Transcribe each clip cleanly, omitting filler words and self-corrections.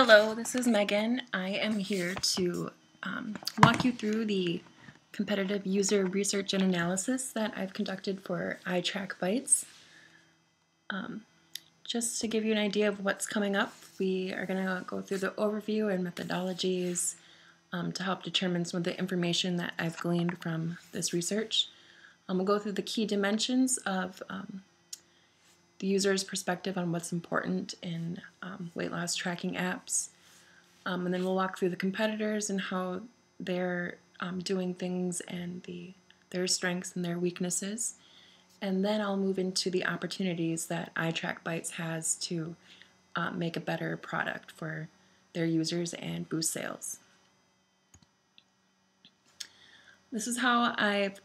Hello, this is Megan. I am here to walk you through the competitive user research and analysis that I've conducted for iTrackBites. Just to give you an idea of what's coming up, we are going to go through the overview and methodologies to help determine some of the information that I've gleaned from this research. We'll go through the key dimensions of the user's perspective on what's important in weight loss tracking apps. And then we'll walk through the competitors and how they're doing things and their strengths and their weaknesses. And then I'll move into the opportunities that iTrackBites has to make a better product for their users and boost sales. This is how I've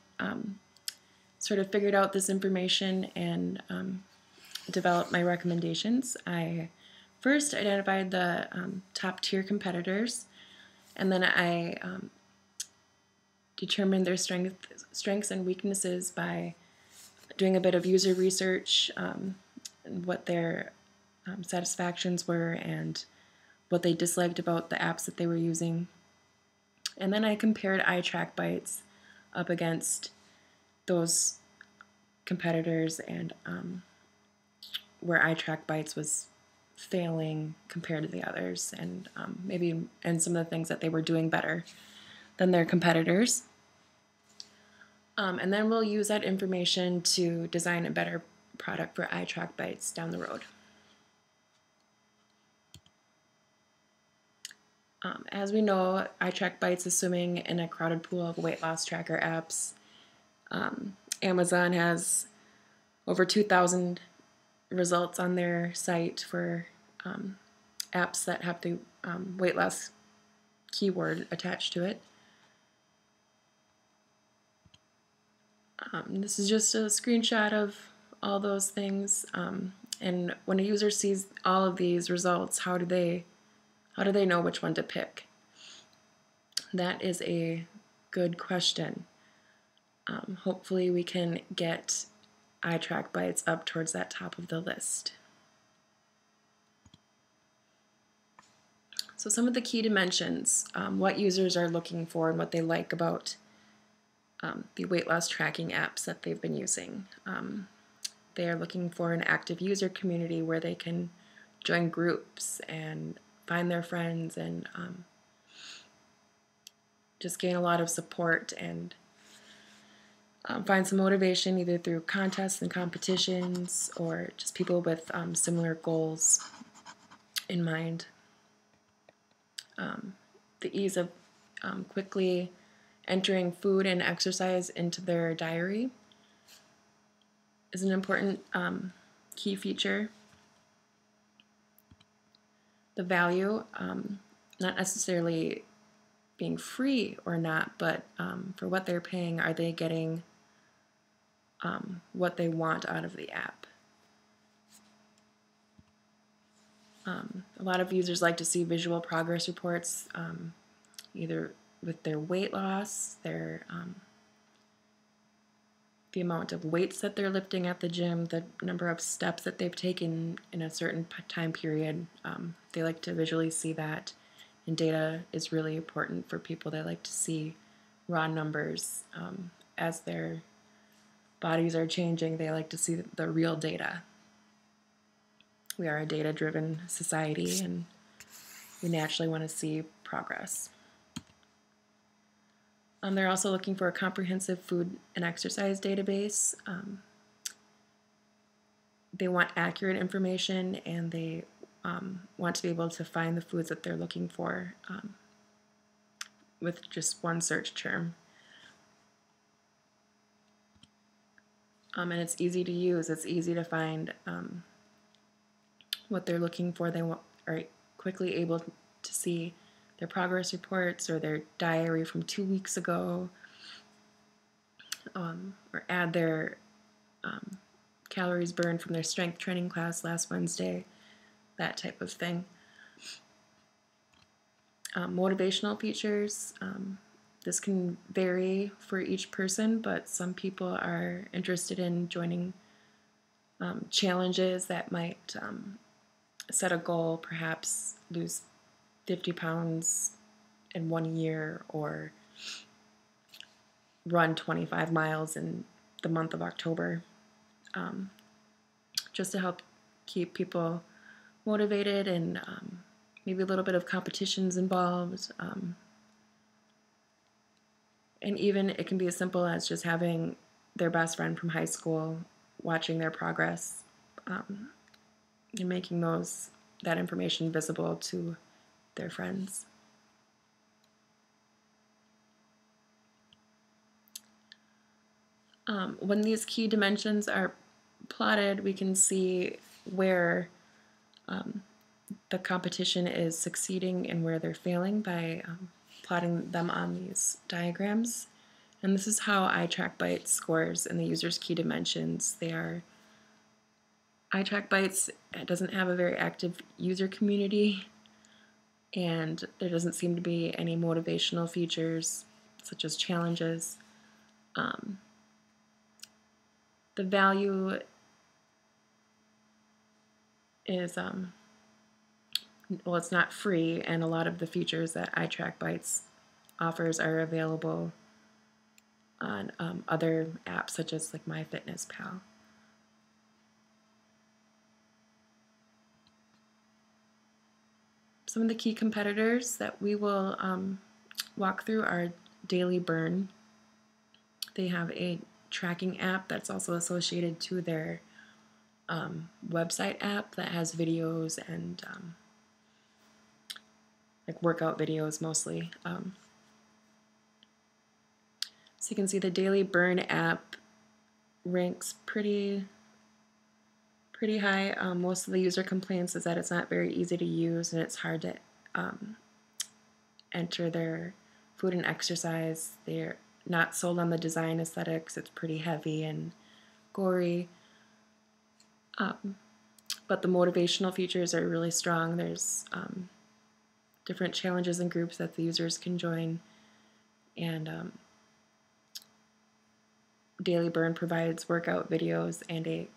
sort of figured out this information and developed my recommendations. I first identified the top tier competitors, and then I determined their strengths and weaknesses by doing a bit of user research, and what their satisfactions were and what they disliked about the apps that they were using. And then I compared iTrackBites up against those competitors and where iTrackBites was failing compared to the others, and some of the things that they were doing better than their competitors. And then we'll use that information to design a better product for iTrackBites down the road. As we know, iTrackBites is swimming in a crowded pool of weight loss tracker apps. Amazon has over 2,000 results on their site for apps that have the weight loss keyword attached to it. This is just a screenshot of all those things, and when a user sees all of these results, how do they know which one to pick? That is a good question. Hopefully we can get iTrackBites up towards that top of the list. So some of the key dimensions, what users are looking for and what they like about the weight loss tracking apps that they've been using. They are looking for an active user community where they can join groups and find their friends and just gain a lot of support and find some motivation either through contests and competitions or just people with similar goals in mind. The ease of quickly entering food and exercise into their diary is an important key feature. The value, not necessarily being free or not, but for what they're paying, are they getting what they want out of the app? A lot of users like to see visual progress reports, either with their weight loss, their the amount of weights that they're lifting at the gym, the number of steps that they've taken in a certain time period. They like to visually see that, and data is really important for people that like to see raw numbers. As their bodies are changing, they like to see the real data. We are a data-driven society, and we naturally want to see progress. They're also looking for a comprehensive food and exercise database. They want accurate information, and they want to be able to find the foods that they're looking for with just one search term. And it's easy to use. It's easy to find what they're looking for. They are quickly able to see their progress reports or their diary from 2 weeks ago, or add their calories burned from their strength training class last Wednesday, that type of thing. Motivational features, this can vary for each person, but some people are interested in joining challenges that might set a goal, perhaps lose 50 pounds in 1 year or run 25 miles in the month of October, just to help keep people motivated and maybe a little bit of competitions involved. And even it can be as simple as just having their best friend from high school watching their progress, and making that information visible to their friends. When these key dimensions are plotted, we can see where the competition is succeeding and where they're failing by plotting them on these diagrams. And this is how iTrackBites scores in the user's key dimensions. iTrackBites doesn't have a very active user community, and there doesn't seem to be any motivational features such as challenges. The value is, well, it's not free, and a lot of the features that iTrackBites offers are available on other apps such as like MyFitnessPal. Some of the key competitors that we will walk through are Daily Burn. They have a tracking app that's also associated to their website app that has videos and like workout videos mostly. So you can see the Daily Burn app ranks pretty high. Most of the user complaints is that it's not very easy to use and it's hard to enter their food and exercise. They're not sold on the design aesthetics. It's pretty heavy and gory. But the motivational features are really strong. There's different challenges and groups that the users can join. And Daily Burn provides workout videos and a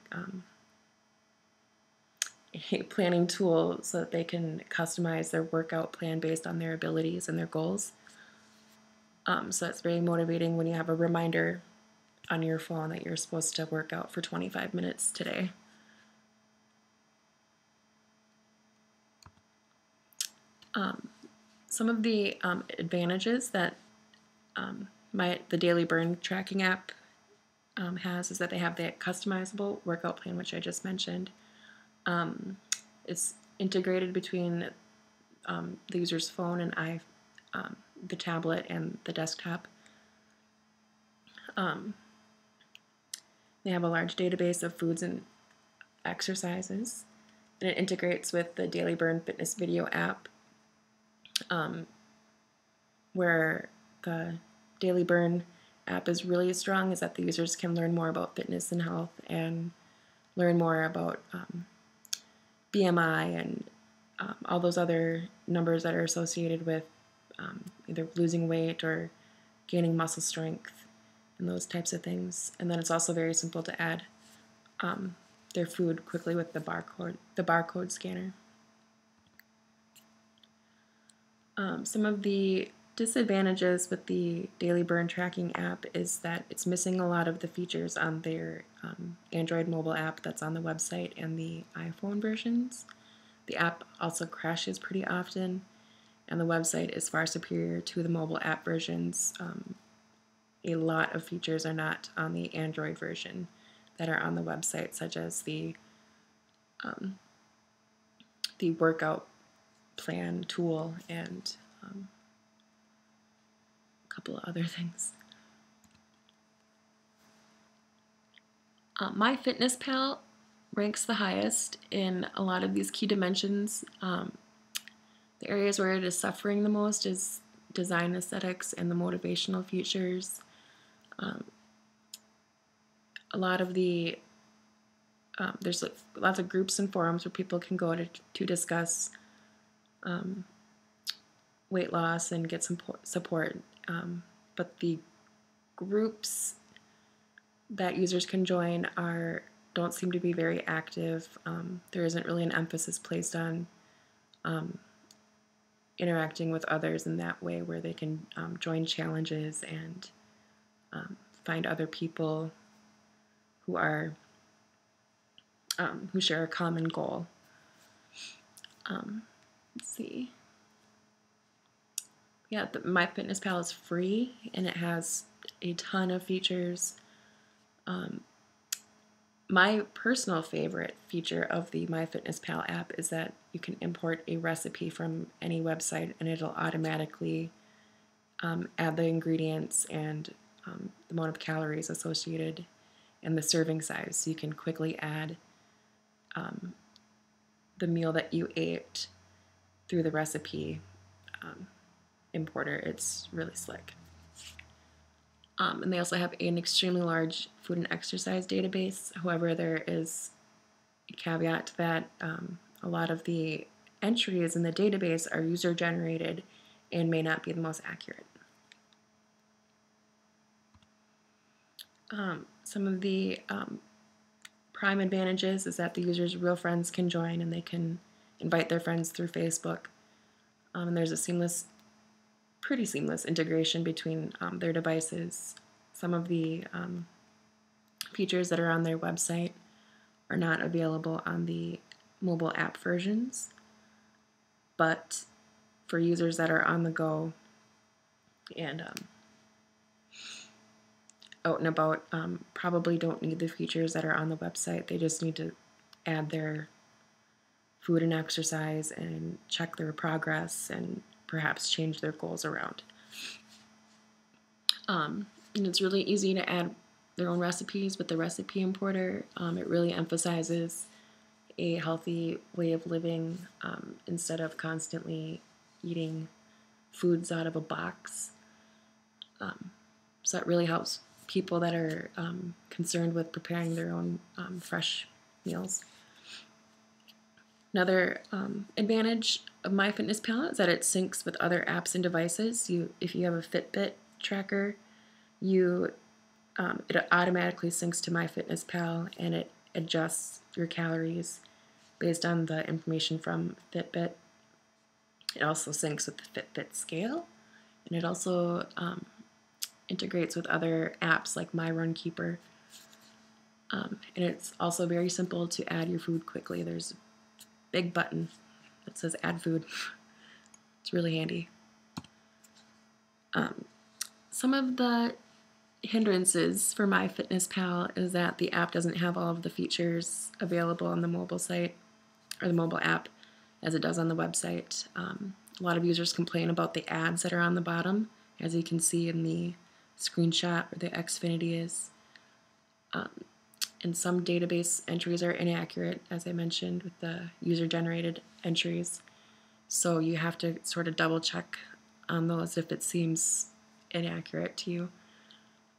planning tool so that they can customize their workout plan based on their abilities and their goals. So it's very motivating when you have a reminder on your phone that you're supposed to work out for 25 minutes today. Some of the advantages that the Daily Burn tracking app has is that they have the customizable workout plan, which I just mentioned. It's integrated between the user's phone and the tablet and the desktop. They have a large database of foods and exercises, and it integrates with the Daily Burn fitness video app, where the Daily Burn app is really strong is that the users can learn more about fitness and health and learn more about BMI and all those other numbers that are associated with either losing weight or gaining muscle strength and those types of things. And then it's also very simple to add their food quickly with the barcode scanner. Some of the disadvantages with the Daily Burn tracking app is that it's missing a lot of the features on their Android mobile app that's on the website and the iPhone versions. The app also crashes pretty often, and the website is far superior to the mobile app versions. A lot of features are not on the Android version that are on the website, such as the workout plan tool and a couple of other things. MyFitnessPal ranks the highest in a lot of these key dimensions. The areas where it is suffering the most is design aesthetics and the motivational features. A lot of the there's lots of groups and forums where people can go to discuss weight loss and get some support. But the groups that users can join don't seem to be very active. There isn't really an emphasis placed on interacting with others in that way, where they can join challenges and find other people who are who share a common goal. Let's see. Yeah, the MyFitnessPal is free and it has a ton of features. My personal favorite feature of the MyFitnessPal app is that you can import a recipe from any website and it'll automatically add the ingredients and the amount of calories associated and the serving size. So you can quickly add the meal that you ate through the recipe importer. It's really slick. And they also have an extremely large food and exercise database. However, there is a caveat to that. A lot of the entries in the database are user-generated and may not be the most accurate. Some of the prime advantages is that the user's real friends can join and they can invite their friends through Facebook. And there's a pretty seamless integration between their devices. Some of the features that are on their website are not available on the mobile app versions, but for users that are on the go and out and about, probably don't need the features that are on the website. They just need to add their food and exercise and check their progress and perhaps change their goals around. And it's really easy to add their own recipes with the recipe importer. It really emphasizes a healthy way of living instead of constantly eating foods out of a box. So that really helps people that are concerned with preparing their own fresh meals. Another advantage of MyFitnessPal is that it syncs with other apps and devices. If you have a Fitbit tracker, it automatically syncs to MyFitnessPal and it adjusts your calories based on the information from Fitbit. It also syncs with the Fitbit scale, and it also integrates with other apps like MyRunkeeper. And it's also very simple to add your food quickly. There's a big button that says add food. It's really handy. Some of the hindrances for MyFitnessPal is that the app doesn't have all of the features available on the mobile site or the mobile app as it does on the website. A lot of users complain about the ads that are on the bottom, as you can see in the screenshot where the Xfinity is. And some database entries are inaccurate, as I mentioned, with the user-generated entries. So you have to sort of double check on those if it seems inaccurate to you.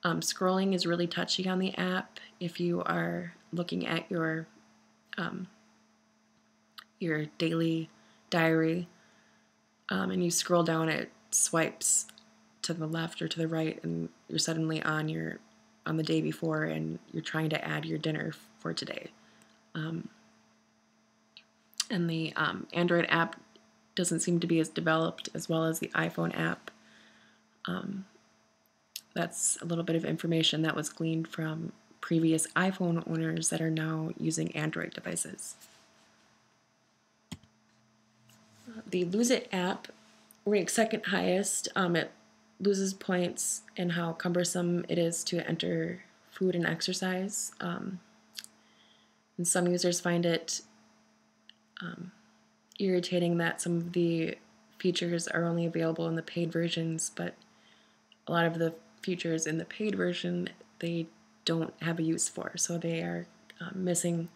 Scrolling is really touchy on the app. If you are looking at your daily diary and you scroll down, it swipes to the left or to the right, and you're suddenly on the day before, and you're trying to add your dinner for today. And the Android app doesn't seem to be as developed as well as the iPhone app. That's a little bit of information that was gleaned from previous iPhone owners that are now using Android devices. The Lose It app ranks second highest. It loses points in how cumbersome it is to enter food and exercise. And some users find it irritating that some of the features are only available in the paid versions, but a lot of the features in the paid version they don't have a use for. So they are missing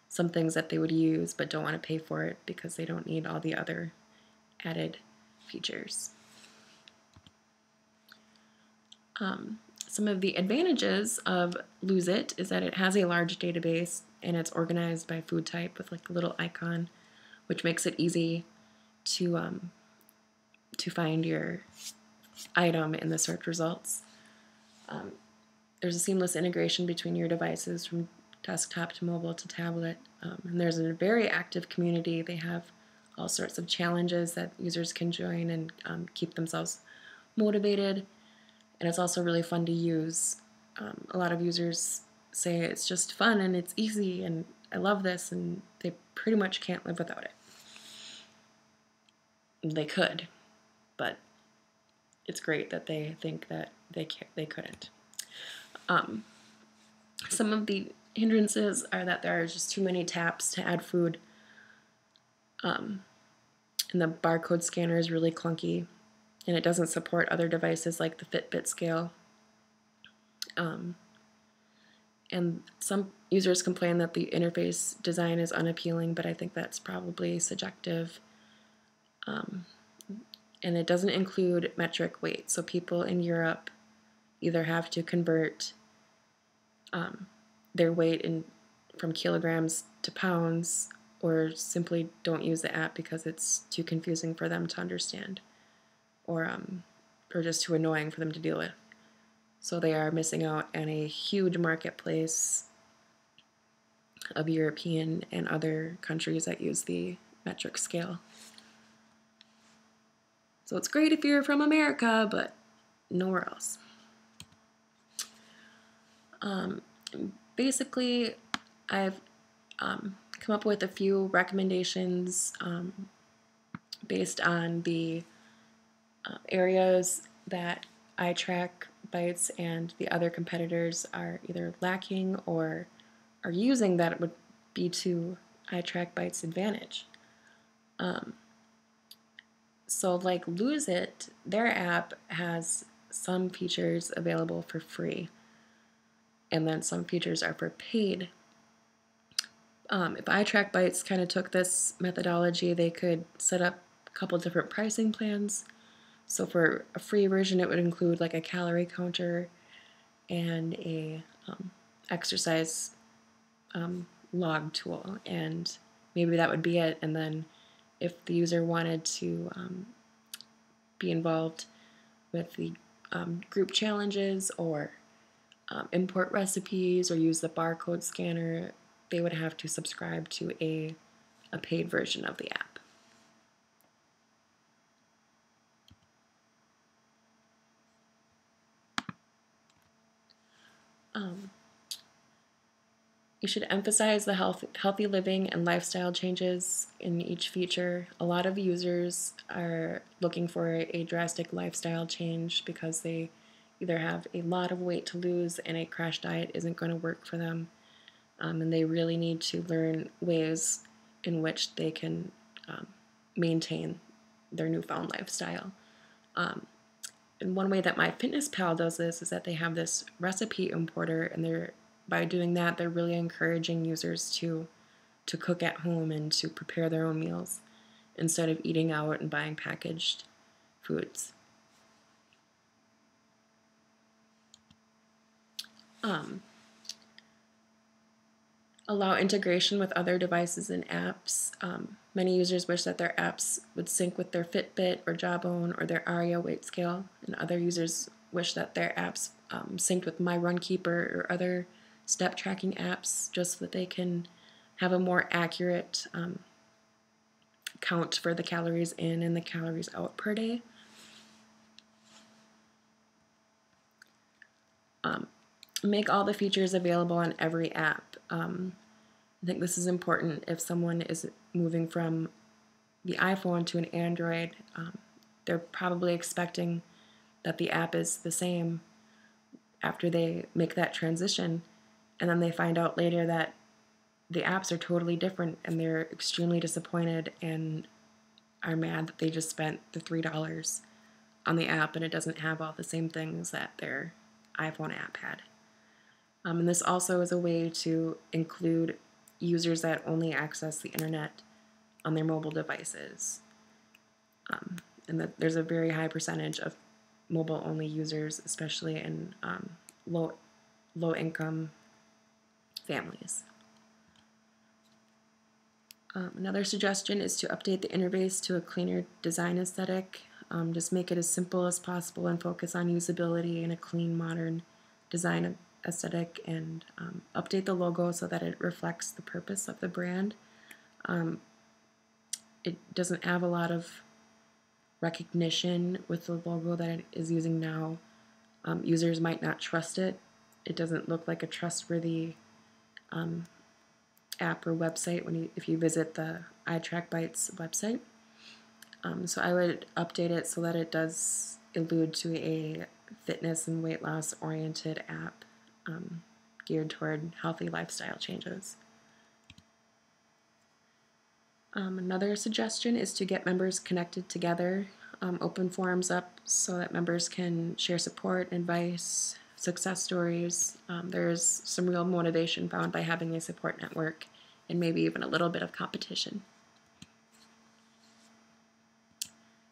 some things that they would use but don't want to pay for it because they don't need all the other added features. Some of the advantages of Lose It is that it has a large database and it's organized by food type with like a little icon, which makes it easy to find your item in the search results. There's a seamless integration between your devices from desktop to mobile to tablet, and there's a very active community. They have all sorts of challenges that users can join and keep themselves motivated. And it's also really fun to use. A lot of users say it's just fun and it's easy and I love this, and they pretty much can't live without it. They could, but it's great that they think that they couldn't. Some of the hindrances are that there are just too many taps to add food, and the barcode scanner is really clunky, and it doesn't support other devices like the Fitbit scale. And some users complain that the interface design is unappealing, but I think that's probably subjective. And it doesn't include metric weight, so people in Europe either have to convert their weight from kilograms to pounds, or simply don't use the app because it's too confusing for them to understand, or just too annoying for them to deal with. So they are missing out on a huge marketplace of European and other countries that use the metric scale. So it's great if you're from America, but nowhere else. Basically, I've come up with a few recommendations based on the areas that iTrackBites and the other competitors are either lacking or are using that would be to iTrackBites' advantage. So like Lose It, their app has some features available for free, and then some features are for paid. If iTrackBites kind of took this methodology, they could set up a couple different pricing plans. So for a free version, it would include like a calorie counter and a exercise log tool, and maybe that would be it. And then if the user wanted to be involved with the group challenges or import recipes or use the barcode scanner, they would have to subscribe to a paid version of the app. You should emphasize the healthy living and lifestyle changes in each feature. A lot of users are looking for a drastic lifestyle change because they either have a lot of weight to lose and a crash diet isn't going to work for them, and they really need to learn ways in which they can maintain their newfound lifestyle. And one way that MyFitnessPal does this is that they have this recipe importer, and by doing that, they're really encouraging users to cook at home and to prepare their own meals instead of eating out and buying packaged foods. Allow integration with other devices and apps. Many users wish that their apps would sync with their Fitbit or Jawbone or their Aria weight scale, and other users wish that their apps synced with My Runkeeper or other step tracking apps, just so that they can have a more accurate count for the calories in and the calories out per day. Make all the features available on every app. I think this is important if someone is moving from the iPhone to an Android. They're probably expecting that the app is the same after they make that transition, and then they find out later that the apps are totally different, and they're extremely disappointed and are mad that they just spent the $3 on the app and it doesn't have all the same things that their iPhone app had. And this also is a way to include users that only access the internet on their mobile devices. And that there's a very high percentage of mobile-only users, especially in low-income families. Another suggestion is to update the interface to a cleaner design aesthetic. Just make it as simple as possible and focus on usability and a clean, modern design aesthetic, and update the logo so that it reflects the purpose of the brand. it doesn't have a lot of recognition with the logo that it is using now. Users might not trust it. It doesn't look like a trustworthy app or website if you visit the iTrackBites website. So I would update it so that it does allude to a fitness and weight loss oriented app geared toward healthy lifestyle changes. Another suggestion is to get members connected together, open forums up so that members can share support, advice, success stories. There's some real motivation found by having a support network and maybe even a little bit of competition.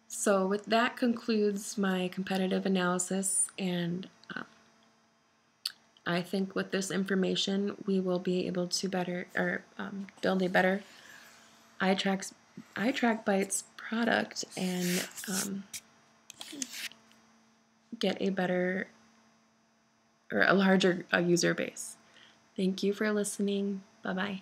So with that concludes my competitive analysis, and I think with this information we will be able to build a better iTrackBites product and get a better or a larger user base. Thank you for listening. Bye-bye.